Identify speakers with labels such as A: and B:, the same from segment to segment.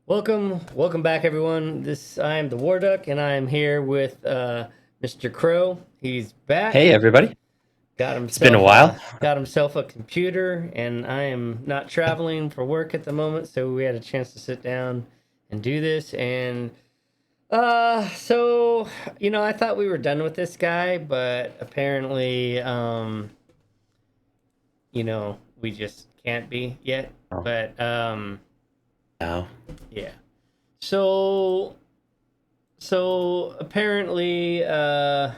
A: Welcome back, everyone. I am the War Duck, and I am here with Mr. Krow. He's back.
B: Hey everybody.
A: Got
B: It's been a
A: himself
B: while.
A: a computer, and I am not traveling for work at the moment, so we had a chance to sit down and do this. And so I thought we were done with this guy, but apparently, we just can't be yet.
B: Oh,
A: But
B: no.
A: yeah. So apparently, oh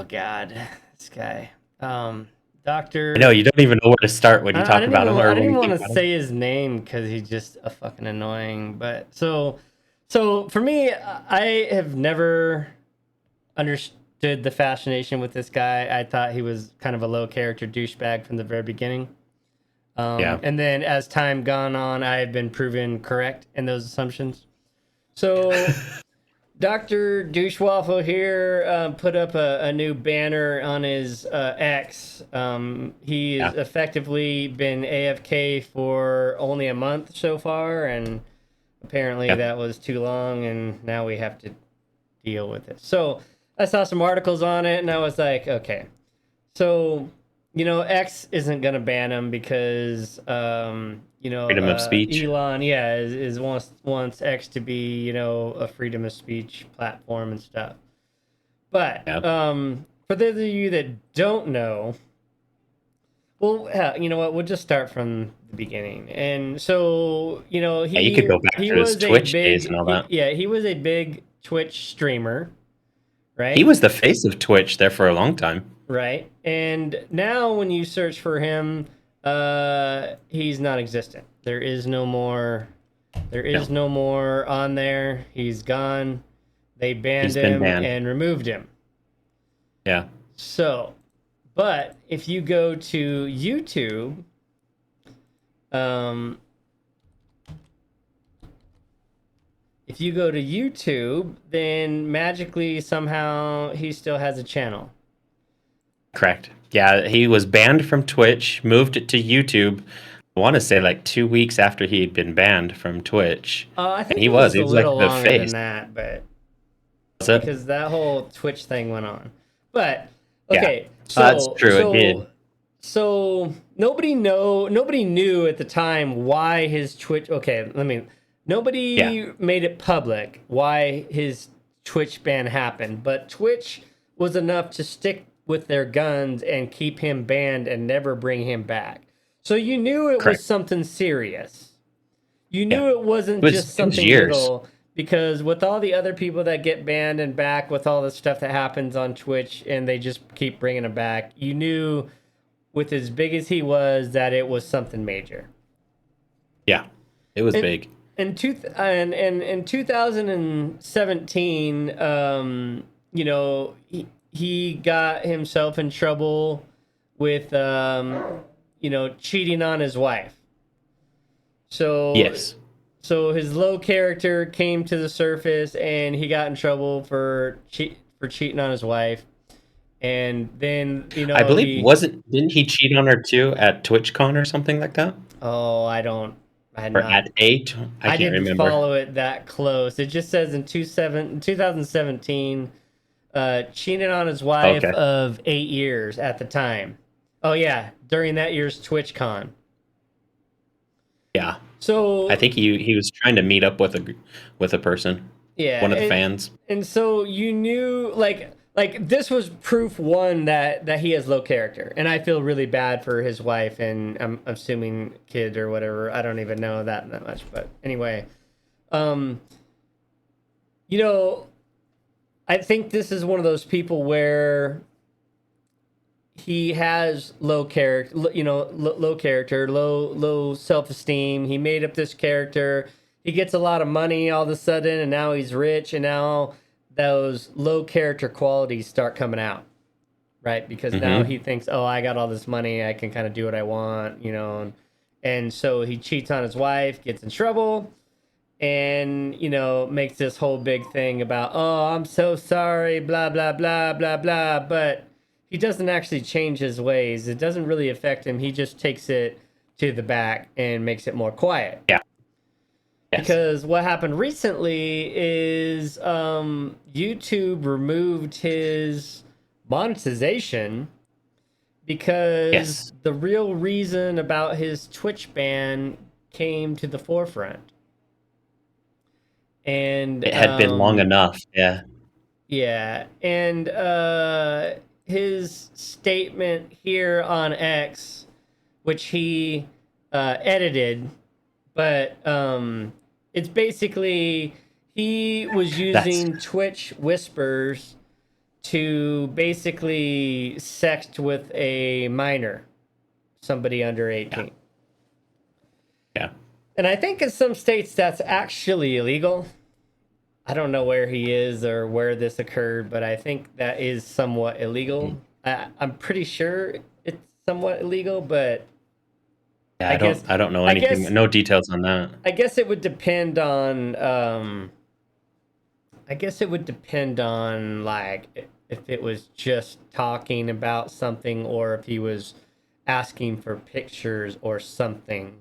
A: god, this guy,
B: I know
A: Doctor.
B: you don't even know where to start when you talk about him
A: I
B: or
A: didn't
B: when
A: even
B: you
A: want
B: think
A: to
B: about him.
A: say his name because he's just a fucking annoying. But so for me, I have never understood the fascination with this guy. I thought he was kind of a low character douchebag from the very beginning.
B: Yeah.
A: And then as time gone on, I have been proven correct in those assumptions. So Dr. Douchewaffle here put up a new banner on his X. He has
B: Yeah.
A: effectively been AFK for only a month so far, and apparently
B: Yeah.
A: that was too long, and now we have to deal with it. So I saw some articles on it, and I was like, okay. So, X isn't going to ban him because,
B: Freedom of speech.
A: Elon, yeah, is wants X to be, a freedom of speech platform and stuff. But
B: Yeah.
A: for those of you that don't know, well, you know what? We'll just start from the beginning. And so,
B: Yeah, you could go back
A: he
B: to his
A: was a
B: Twitch days and
A: big,
B: all that.
A: yeah, he was a big Twitch streamer,
B: He
A: right?
B: was the face of Twitch there for a long time.
A: Right. And now when you search for him, he's non-existent. There is
B: No.
A: no more on there. He's gone. They banned
B: He's been
A: him
B: banned.
A: and removed him.
B: Yeah.
A: So, but if you go to YouTube, um then magically somehow he still has a channel.
B: Correct. Yeah, he was banned from Twitch, moved it to YouTube. I want to say like 2 weeks after he had been banned from Twitch.
A: I
B: And
A: think
B: he
A: it
B: was.
A: was
B: He
A: a
B: was like
A: little
B: the
A: longer than
B: face.
A: that, but
B: Was it?
A: because that whole Twitch thing went on. But
B: Yeah.
A: okay,
B: That's
A: so
B: true. It did.
A: nobody knew at the time why his Twitch. Okay,
B: Yeah.
A: nobody made it public why his Twitch ban happened, but Twitch was enough to stick with their guns and keep him banned and never bring him back. So you knew it was
B: Correct.
A: something serious. You
B: Yeah.
A: knew it wasn't just
B: It was
A: something
B: years.
A: little because with all the other people that get banned and back with all the stuff that happens on Twitch and they just keep bringing him back, you knew with as big as he was that it was something major.
B: Yeah. It was
A: And
B: big.
A: in 2017, he got himself in trouble with cheating on his wife. So
B: Yes.
A: so his low character came to the surface and he got in trouble for cheating on his wife. And then
B: I believe
A: he
B: wasn't didn't he cheat on her too at TwitchCon or something like that?
A: oh I had
B: Or
A: not
B: at 8? I
A: I
B: can't
A: didn't
B: remember.
A: follow it that close. It just says in 2017 cheated on his wife
B: Okay.
A: of 8 years at the time. Oh yeah, during that year's TwitchCon.
B: Yeah. I
A: So
B: think he was trying to meet up with a person,
A: yeah,
B: one of the fans.
A: and so you knew like this was proof one that he has low character, and I feel really bad for his wife and I'm assuming kid or whatever. I don't even know that much, but anyway, um, you know, I think this is one of those people where he has low character, low character, low self esteem. He made up this character. He gets a lot of money all of a sudden, and now he's rich, and now those low character qualities start coming out, right? Because now
B: Hmm.
A: he thinks, oh, I got all this money, I can kind of do what I want, and so he cheats on his wife, gets in trouble, and makes this whole big thing about, oh, I'm so sorry, blah blah blah blah blah, but he doesn't actually change his ways. It doesn't really affect him. He just takes it to the back and makes it more quiet.
B: Yeah. Yes.
A: Because what happened recently is YouTube removed his monetization because
B: Yes.
A: the real reason about his Twitch ban came to the forefront. And
B: It had been long enough. Yeah.
A: yeah, and his statement here on X, which he edited, but it's basically he was
B: That's
A: using Twitch whispers to basically sext with a minor, somebody under
B: yeah.
A: 18.
B: Yeah.
A: And I think in some states that's actually illegal. I don't know where he is or where this occurred, but I think that is somewhat illegal. I'm pretty sure it's somewhat illegal, but
B: Yeah,
A: I guess
B: I don't know
A: I
B: anything.
A: guess
B: No details on that.
A: I guess it would depend on I guess it would depend on like if it was just talking about something or if he was asking for pictures or something.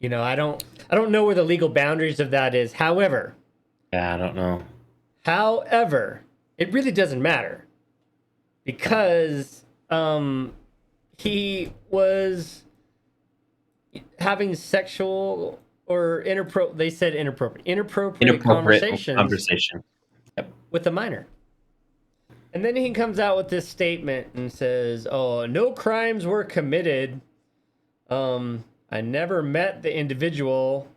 A: I don't know where the legal boundaries of that is.
B: Yeah, I don't know.
A: However, it really doesn't matter because he was having sexual or inappropriate, they said inappropriate
B: Inappropriate
A: conversations
B: conversation. Yep.
A: with a minor. And then he comes out with this statement and says, "Oh, no crimes were committed. I never met the individual.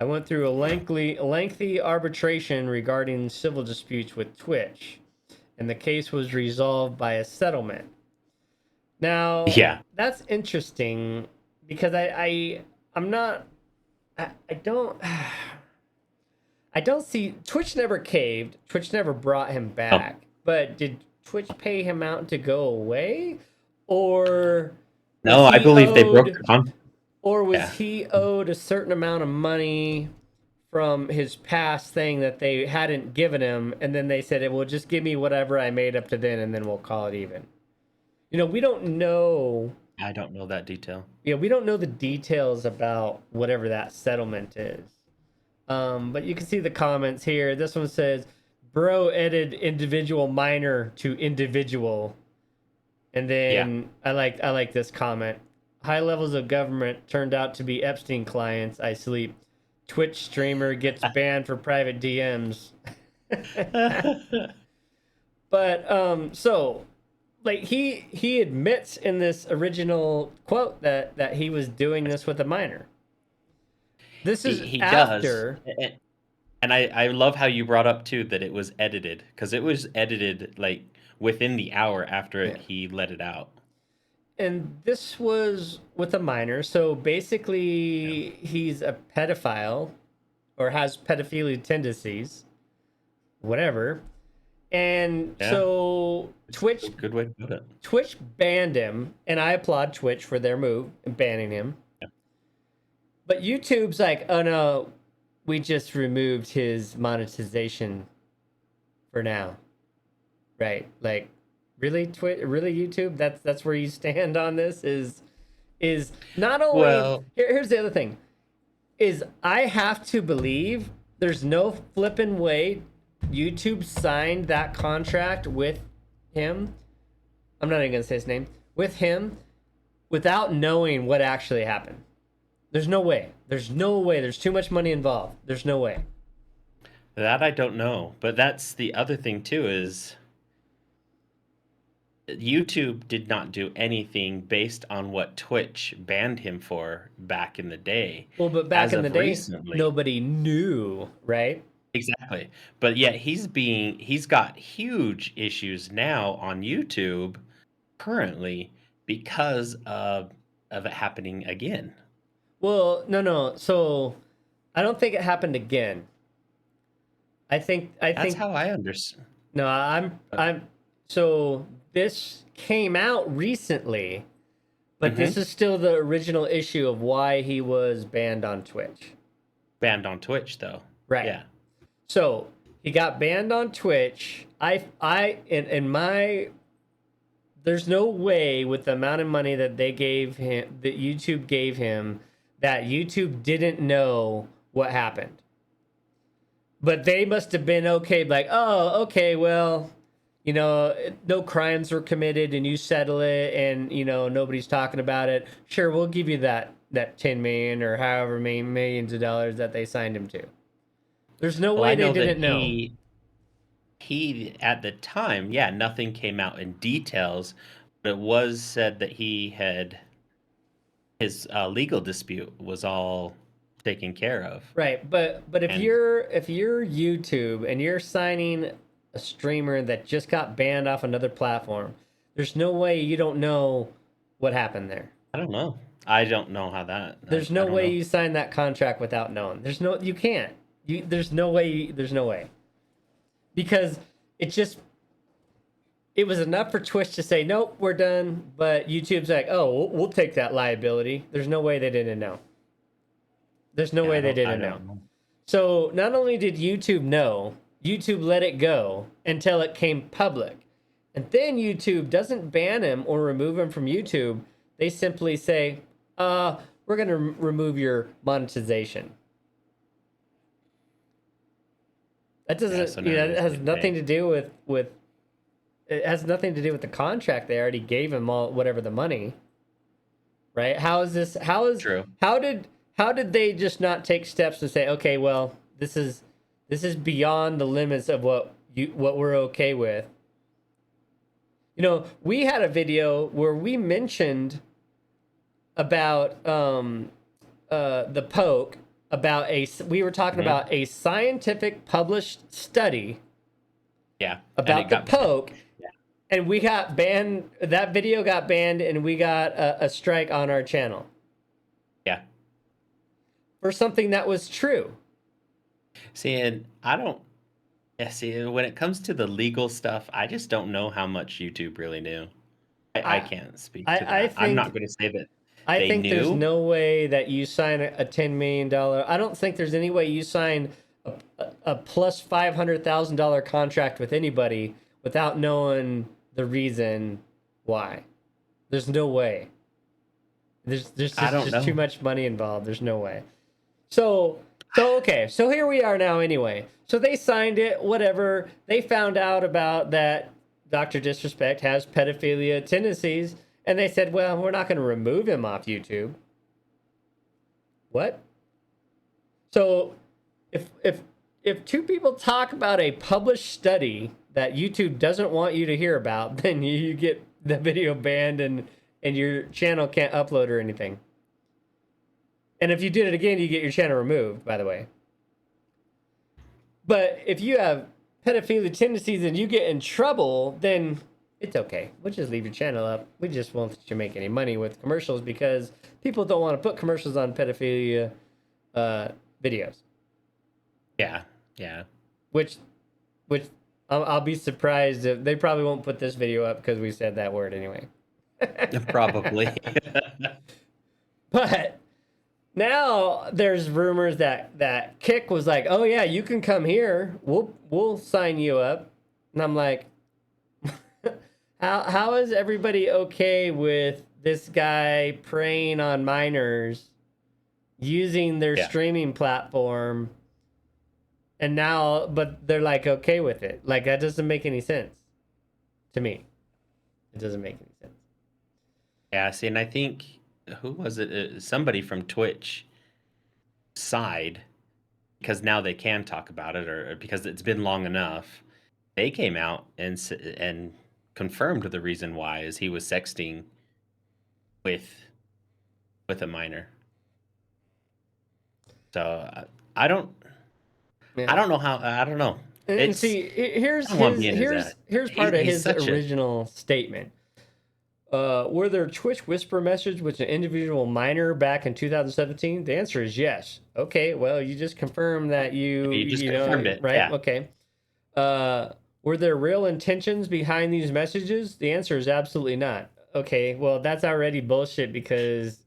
A: I went through a lengthy arbitration regarding civil disputes with Twitch, and the case was resolved by a settlement." Now,
B: Yeah.
A: that's interesting because I'm not I don't I don't see Twitch never caved. Twitch never brought him
B: Oh,
A: back. But did Twitch pay him out to go away? Or was
B: no, I
A: he
B: believe they broke
A: owed
B: the con.
A: or was
B: Yeah.
A: he owed a certain amount of money from his past thing that they hadn't given him and then they said, "Well, just give me whatever I made up to then and then we'll call it even." We don't know.
B: I don't know that detail.
A: Yeah, we don't know the details about whatever that settlement is. But you can see the comments here. This one says, "Bro added individual minor to individual," and
B: Yeah.
A: then I like this comment. "High levels of government turned out to be Epstein clients. I sleep. Twitch streamer gets banned for private DMs." But so like he admits in this original quote that he was doing this with a minor. This is
B: He does.
A: after.
B: And I love how you brought up too that it was edited because it was edited like within the hour after
A: Yeah.
B: he let it out.
A: And this was with a minor. So
B: Yeah.
A: basically, he's a pedophile or has pedophilia tendencies, whatever. And
B: Yeah.
A: so
B: It's
A: Twitch
B: a good way to put it.
A: Twitch banned him, and I applaud Twitch for their move in banning him.
B: Yeah.
A: But YouTube's like, "Oh no, we just removed his monetization for now." Right? Like, really, really, YouTube? That's where you stand on this? Is not only
B: Well,
A: here's the other thing is I have to believe there's no flipping way YouTube signed that contract with him. I'm not even gonna say his name with him without knowing what actually happened. There's no way. There's no way. There's too much money involved. There's no way.
B: that I don't know, but that's the other thing too is YouTube did not do anything based on what Twitch banned him for back in the day.
A: Well, but back
B: As
A: in the
B: of
A: day,
B: recently,
A: nobody knew, right?
B: exactly. But yet he's got huge issues now on YouTube currently because of it happening again.
A: Well, no. So I don't think it happened again. I
B: That's
A: think
B: how I understand.
A: no, I'm so this came out recently, but this
B: Hmm.
A: is still the original issue of why he was banned on Twitch.
B: Banned on Twitch though.
A: Right.
B: Yeah.
A: So he got banned on Twitch. In my there's no way with the amount of money that they gave him that YouTube gave him that YouTube didn't know what happened. but they must have been okay, like, oh, okay, well, you know, no crimes were committed and you settle it and, you know, nobody's talking about it. Sure, we'll give you that 10 million or however many millions of dollars that they signed him to. There's no
B: Well,
A: way
B: I
A: they
B: know that
A: didn't know.
B: he at the time, yeah, nothing came out in details, but it was said that he had his legal dispute was all taken care of.
A: Right, but
B: And
A: if you're YouTube and you're signing a streamer that just got banned off another platform, there's no way you don't know what happened there.
B: I don't know. I don't know how that.
A: There's
B: I
A: no
B: don't
A: way
B: know.
A: you sign that contract without knowing. You can't. There's no way. There's no way. Because it just it was enough for Twitch to say nope, we're done. But YouTube's like, oh, we'll take that liability. There's no way they didn't know. There's no
B: Yeah,
A: way they
B: I
A: didn't know.
B: don't know.
A: So not only did YouTube know, YouTube let it go until it came public. And then YouTube doesn't ban him or remove him from YouTube. They simply say, we're going to remove your monetization. That doesn't,
B: So
A: you know, it
B: now
A: has
B: he's
A: nothing
B: paying.
A: to do with it has nothing to do with the contract. They already gave him all whatever the money. Right?
B: True.
A: How did they just not take steps to say, okay, well, this is beyond the limits of what we're okay with. You know, we had a video where we mentioned about the poke about we were talking about a scientific published study
B: Yeah.
A: about the poke, and we got banned. That video got banned, and we got a strike on our channel.
B: Yeah.
A: For something that was true.
B: See, and I don't. Yeah, see, when it comes to the legal stuff, I just don't know how much YouTube really knew. I can't speak to that. I'm not going to say that
A: I
B: they
A: think there's
B: knew.
A: no way that you sign a $10 million. I don't think there's any way you sign a plus $500,000 contract with anybody without knowing the reason why. There's no way. There's
B: I don't
A: just
B: know.
A: too much money involved. There's no way. So okay. So here we are now anyway. So they signed it, whatever. They found out about that Dr. Disrespect has pedophilia tendencies, and they said, well, we're not going to remove him off YouTube. What? So if two people talk about a published study that YouTube doesn't want you to hear about, then you get the video banned and your channel can't upload or anything. And if you did it again, you get your channel removed, by the way. But if you have pedophilia tendencies and you get in trouble, then it's okay. We'll just leave your channel up. We just won't let you make any money with commercials because people don't want to put commercials on pedophilia videos.
B: Yeah. Yeah.
A: Which I'll be surprised if they probably won't put this video up because we said that word anyway.
B: Probably.
A: But now there's rumors that Kick was like, "Oh yeah, you can come here. We'll sign you up." And I'm like, how is everybody okay with this guy preying on minors using their streaming platform? And now, but they're like okay with it. Like that doesn't make any sense to me. It doesn't make any sense.
B: Yeah. See, and I think who was it? Somebody from Twitch side, because now they can talk about it, or because it's been long enough. They came out and confirmed the reason why is he was sexting with a minor. So I don't know how. I don't know.
A: And see, here's part of his original statement. Were there Twitch whisper message with an individual minor back in 2017? The answer is yes. Okay, well, you just confirmed that
B: you just confirmed it,
A: right?
B: yeah.
A: Okay. Were there real intentions behind these messages? The answer is absolutely not. Okay, well, that's already bullshit because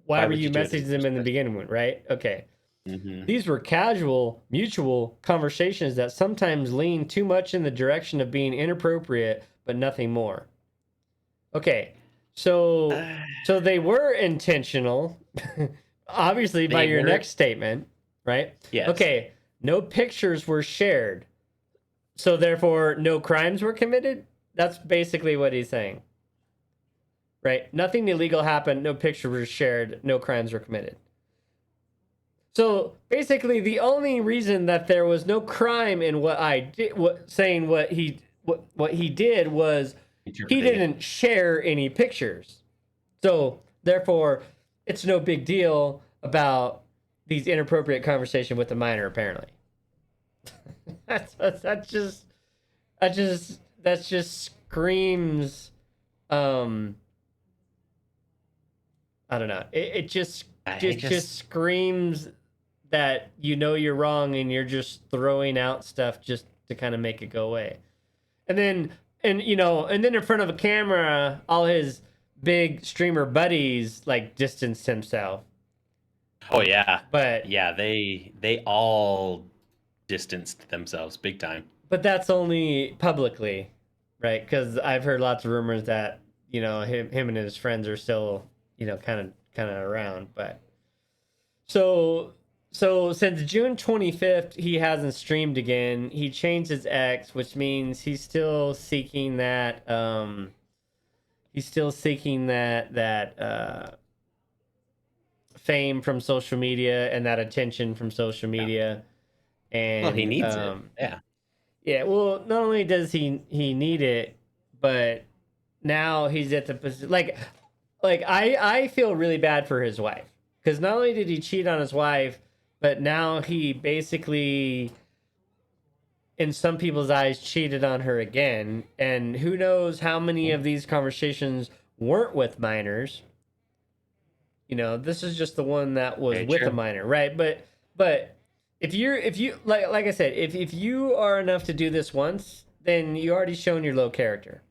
A: why were you messaging them in the beginning, right? Okay.
B: Mm-hmm.
A: These were casual, mutual conversations that sometimes lean too much in the direction of being inappropriate, but nothing more. Okay, so they were intentional, obviously by your next statement, right?
B: Yes.
A: Okay, no pictures were shared, so therefore no crimes were committed. That's basically what he's saying, right? Nothing illegal happened, no pictures were shared, no crimes were committed. So basically, the only reason that there was no crime in what I did, saying what he did was he
B: Interpreting it.
A: didn't share any pictures. So therefore, it's no big deal about these inappropriate conversation with the minor. Apparently, that just screams. I don't know. It just screams that you know you're wrong and you're just throwing out stuff just to kind of make it go away. And then and then in front of a camera, all his big streamer buddies like distanced himself.
B: Oh yeah,
A: But
B: yeah. They all distanced themselves big time.
A: but that's only publicly, right? Because I've heard lots of rumors that him and his friends are still kind of around. But so since June 25th, he hasn't streamed again. He changed his X, which means he's still seeking that fame from social media and that attention from social media. And
B: Well, he needs it. Yeah.
A: Yeah, well, not only does he need it, but now he's at the position like I feel really bad for his wife, because not only did he cheat on his wife, but now he basically, in some people's eyes, cheated on her again. And who knows how many of these conversations weren't with minors. This is just the one that was
B: Very
A: with a
B: true.
A: minor, right? But if you like I said, if you are enough to do this once, then you already shown your low character.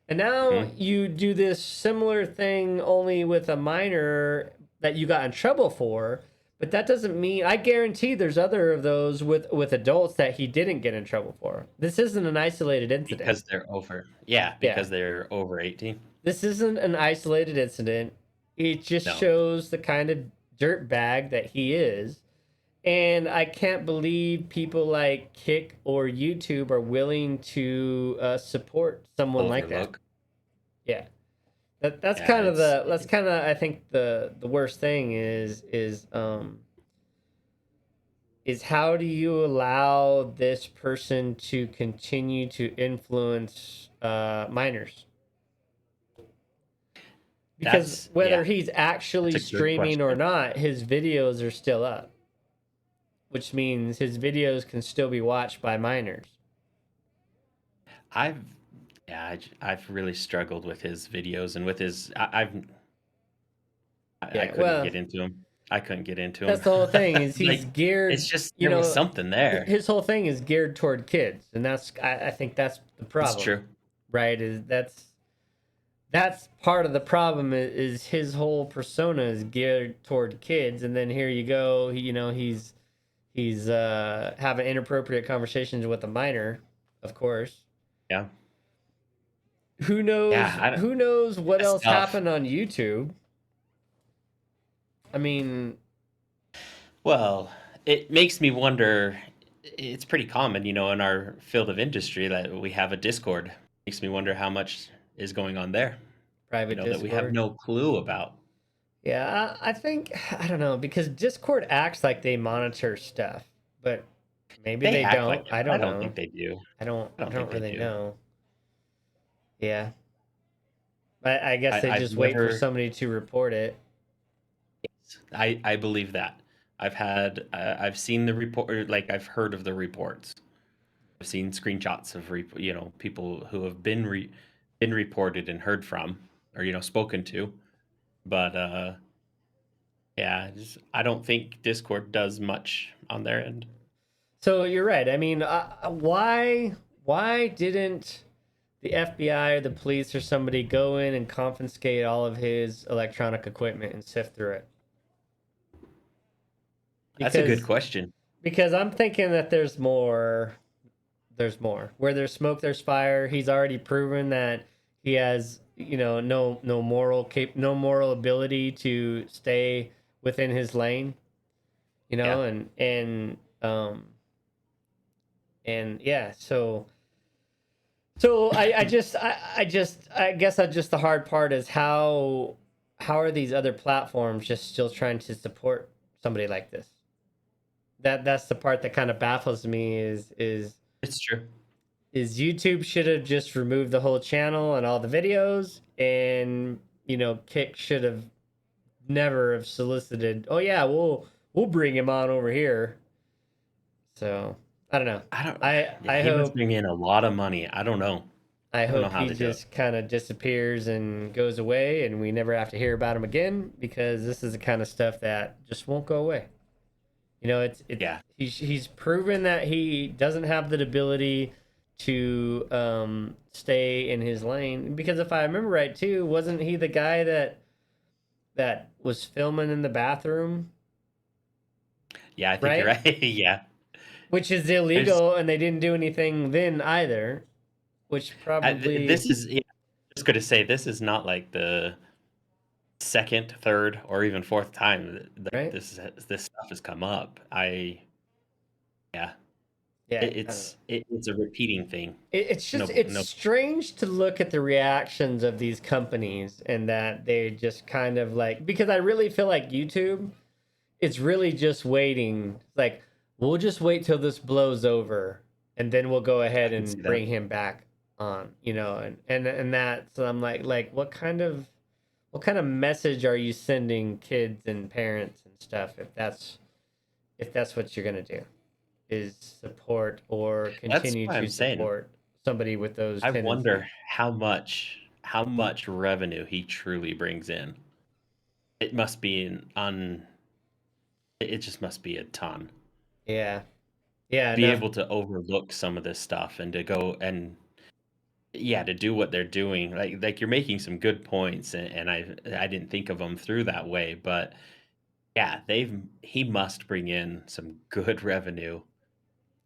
A: And now you do this similar thing only with a minor that you got in trouble for, but that doesn't mean, I guarantee there's other of those with adults that he didn't get in trouble for. This isn't an isolated incident.
B: Because they're over. Yeah, because they're over 18.
A: This isn't an isolated incident. It just shows the kind of dirt bag that he is. And I can't believe people like Kick or YouTube are willing to support someone like that. Yeah, that's kind of I think the worst thing is how do you allow this person to continue to influence minors? Because whether he's actually streaming or not, his videos are still up, which means his videos can still be watched by minors.
B: I've really struggled with his videos and with his. I couldn't get into him. I couldn't get into him.
A: That's the whole thing. Is he's geared?
B: It's just there was something there.
A: His whole thing is geared toward kids, and I think that's the problem.
B: That's true, right?
A: That's part of the problem. Is his whole persona is geared toward kids, and then here you go. He's having inappropriate conversations with a minor, of course.
B: Yeah.
A: Who knows? Yeah, who knows what else happened on YouTube? I mean,
B: well, it makes me wonder. It's pretty common, in our field of industry that we have a Discord. Makes me wonder how much is going on there.
A: Private Discord
B: that we have no clue about.
A: Yeah, I think, I don't know, because Discord acts like they monitor stuff, but maybe they don't.
B: Like I don't think they do.
A: I don't really know. Yeah. I guess they just wait for somebody to report it.
B: I believe that. I've seen the report, like I've heard of the reports. I've seen screenshots of people who have been reported and heard from, or spoken to. But yeah, I don't think Discord does much on their end.
A: So you're right. I mean, why didn't the FBI or the police or somebody go in and confiscate all of his electronic equipment and sift through it?
B: That's a good question.
A: Because I'm thinking that there's more. There's more. Where there's smoke, there's fire. He's already proven that he has, no moral ability to stay within his lane. And And yeah, so I guess the hard part is how are these other platforms just still trying to support somebody like this? That's the part that kind of baffles me
B: It's true.
A: is YouTube should have just removed the whole channel and all the videos, and Kick should have never have solicited, oh yeah, we'll bring him on over here. So I don't know.
B: I don't.
A: I
B: Yeah,
A: I
B: he must
A: hope
B: bring in a lot of money. I don't know.
A: I
B: I don't know
A: hope
B: how
A: he
B: they do it.
A: just kind of disappears and goes away, and we never have to hear about him again, because this is the kind of stuff that just won't go away. It's
B: Yeah.
A: he's proven that he doesn't have the ability to stay in his lane, because if I remember right too, wasn't he the guy that was filming in the bathroom,
B: Yeah, I think you're
A: right?
B: right. Yeah.
A: Which is
B: There's
A: illegal, and they didn't do anything then either, which
B: this
A: probably,
B: is yeah, I was going to say this is not like the second, third, or even fourth time that
A: right?
B: this stuff has come up. Yeah,
A: Yeah, I don't know.
B: it's a repeating thing.
A: It's
B: No,
A: just it's
B: no.
A: strange to look at the reactions of these companies, and that they just kind of like, because I really feel like YouTube, it's really just waiting. Like, we'll just wait till this blows over, and then we'll go
B: I
A: ahead
B: can see
A: and
B: that.
A: bring him back on, and that. So I'm like, what kind of message are you sending kids and parents and stuff, if that's what you're gonna do, is support or
B: That's
A: continue
B: why
A: to
B: I'm saying
A: support somebody with those
B: I
A: tendencies?
B: wonder how much revenue he truly brings in. It must be it just must be a ton.
A: Yeah, yeah,
B: Be
A: enough.
B: able to overlook some of this stuff and to go and yeah, to do what they're doing. Like you're making some good points and I didn't think of them through that way, but yeah, he must bring in some good revenue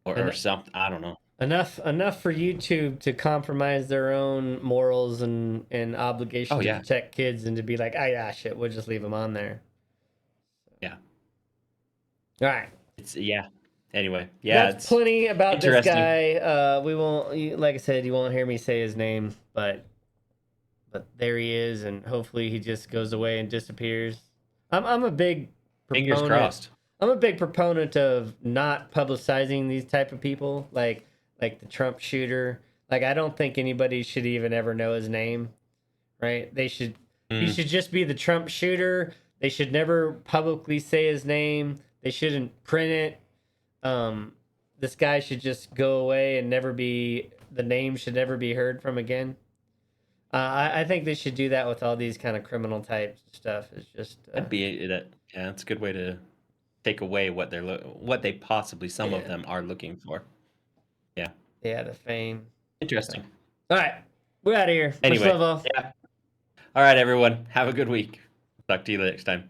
B: or
A: And
B: something. I don't know.
A: enough for YouTube to compromise their own morals and
B: Oh
A: obligation to
B: yeah.
A: protect kids, and to be like, ah, yeah, shit, we'll just leave them on there.
B: Yeah.
A: All right,
B: It's yeah. Anyway, yeah,
A: that's
B: it's
A: plenty about this
B: interesting.
A: guy. We won't, like I said, you won't hear me say his name, but there he is, and hopefully he just goes away and disappears. I'm a big
B: Fingers
A: proponent.
B: crossed.
A: I'm a big proponent of not publicizing these type of people, like the Trump shooter. Like, I don't think anybody should even ever know his name, right? He
B: Mm,
A: should just be the Trump shooter. They should never publicly say his name. They shouldn't print it. Um, this guy should just go away and never be. The name should never be heard from again. I think they should do that with all these kind of criminal type stuff. It's just,
B: that'd be that. Yeah, that's a good way to take away what they possibly some of
A: yeah,
B: them are looking for. Yeah,
A: yeah, the fame. So,
B: interesting.
A: all right, we're out of here. Much
B: Anyway,
A: love, all.
B: yeah. All right, everyone. Have a good week. Talk to you next time.